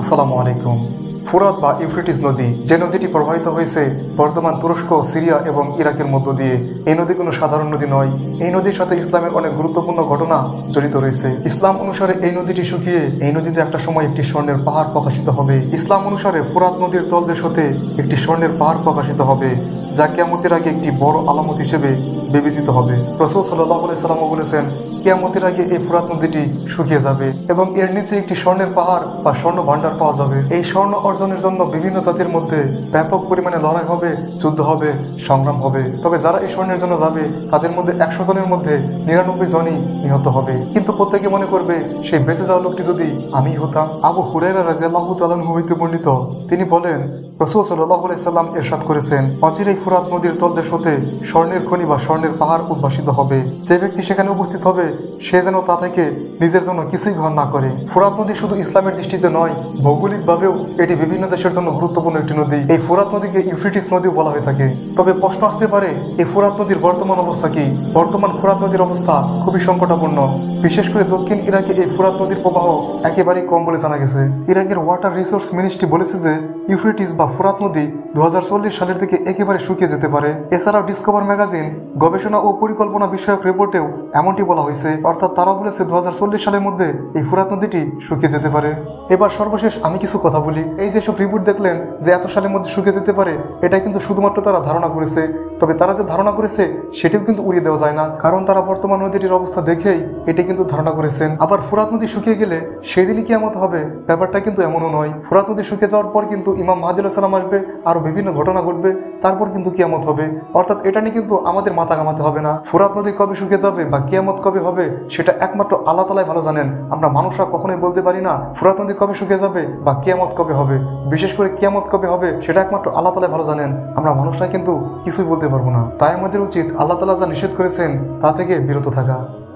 আসসালামু আলাইকুম। ফুরাত বা ইউফ্রেটিস নদী, যে নদীটি প্রবাহিত হয়েছে বর্তমান তুরস্ক, সিরিয়া এবং ইরাকের মধ্য দিয়ে, এই নদী কোনো সাধারণ নদী নয়। এই নদীর সাথে ইসলামের অনেক গুরুত্বপূর্ণ ঘটনা জড়িত রয়েছে। ইসলাম অনুসারে এই নদীটি শুকিয়ে এই নদীতে একটা সময় একটি স্বর্ণের পাহাড় প্রকাশিত হবে। ইসলাম অনুসারে ফুরাত নদীর তলদেশ হতে একটি স্বর্ণের পাহাড় প্রকাশিত হবে, যা কিয়ামতের আগে একটি বড় আলামত হিসেবে বিবেচিত হবে। রাসূল সাল্লাল্লাহু আলাইহি ওয়াসাল্লাম বলেছেন, কিয়ামতের আগে এই ফুরাত নদীটি শুকিয়ে যাবে এবং এর নিচে একটি স্বর্ণের পাহাড় বা স্বর্ণ ভাণ্ডার পাওয়া যাবে। এই স্বর্ণ অর্জনের জন্য বিভিন্ন জাতির মধ্যে ব্যাপক পরিমাণে লড়াই হবে, যুদ্ধ হবে, সংগ্রাম হবে। তবে যারা এই স্বর্ণের জন্য যাবে তাদের মধ্যে 100 জনের মধ্যে 99 জনই নিহত হবে। কিন্তু প্রত্যেকে মনে করবে সেই বেঁচে যাওয়া লোকটি যদি আমি হতাম। আবু হুরায়রা রাদিয়াল্লাহু তাআলা আনহু হইতে বর্ণিত, তিনি বলেন, রাসূল সাল্লাল্লাহু আলাইহি সাল্লাম ইরশাদ করেছেন, অচিরেই ফুরাত নদীর তলদেশ হতে স্বর্ণের খনি বা স্বর্ণের পাহাড় উদ্ভাসিত হবে। যে ব্যক্তি সেখানে উপস্থিত হবে সে যেন তা থেকে নিজের জন্য কিছুই গ্রহণ না করে। ফুরাত নদী শুধু ইসলামের দৃষ্টিতে নয়, ভৌগোলিকভাবেও এটি বিভিন্ন দেশের জন্য গুরুত্বপূর্ণ একটি নদী। এই ফুরাত নদীকে ইউফ্রেটিস নদীও বলা হয়ে থাকে। তবে প্রশ্ন আসতে পারে, এই ফুরাত নদীর বর্তমান অবস্থা কি? বর্তমান ফুরাত নদীর অবস্থা খুবই সংকটাপন্ন। বিশেষ করে দক্ষিণ ইরাকে এই ফুরাত নদীর প্রবাহ একেবারেই কম বলে জানা গেছে। ইরাকের ওয়াটার রিসোর্স মিনিস্ট্রি বলেছে যে ইউফ্রেটিস বা ফুরাত নদী 2040 সালের দিকে একেবারে শুকিয়ে যেতে পারে। এছাড়াও ডিসকভার ম্যাগাজিন গবেষণা ও পরিকল্পনা বিষয়ক রিপোর্টেও এমনটি বলা হয়েছে। অর্থাৎ তারা বলেছে 2040 সালের মধ্যে এই ফুরাত নদীটি শুকিয়ে যেতে পারে। এবার সর্বশেষ আমি কিছু কথা বলি। এই যেসব রিপোর্ট দেখলেন যে এত সালের মধ্যে শুকিয়ে যেতে পারে, এটা কিন্তু শুধুমাত্র তারা ধারণা করেছে। তবে তারা যে ধারণা করেছে সেটিও কিন্তু উড়িয়ে দেওয়া যায় না, কারণ তারা বর্তমান নদীটির অবস্থা দেখেই এটি কিন্তু ধারণা করেছেন। আবার ফুরাত নদী শুকিয়ে গেলে সেই দিনই কিয়ামত হবে, ব্যাপারটা কিন্তু এমনও নয়। ফুরাত নদী শুকিয়ে যাওয়ার পর কিন্তু ইমাম মাহদী আলাইহিস সালাম আসবে, আরো বিভিন্ন ঘটনা ঘটবে, তারপর কিন্তু কিয়ামত হবে। অর্থাৎ এটা নিয়ে কিন্তু আমাদের মাথা ঘামাতে হবে না। ফুরাত নদী কবে শুকিয়ে যাবে বা কিয়ামত কবে হবে সেটা একমাত্র আল্লাহ তাআলাই ভালো জানেন। আমরা মানুষরা কখনোই বলতে পারি না ফুরাত নদী কবে শুকিয়ে যাবে বা কিয়ামত কবে হবে। বিশেষ করে কিয়ামত কবে হবে সেটা একমাত্র আল্লাহ তাআলাই ভালো জানেন। আমরা মানুষরা কিন্তু কিছুই বলতে পারবো না। তাই আমাদের উচিত আল্লাহ তাআলা যা নিষেধ করেছেন তা থেকে বিরত থাকা।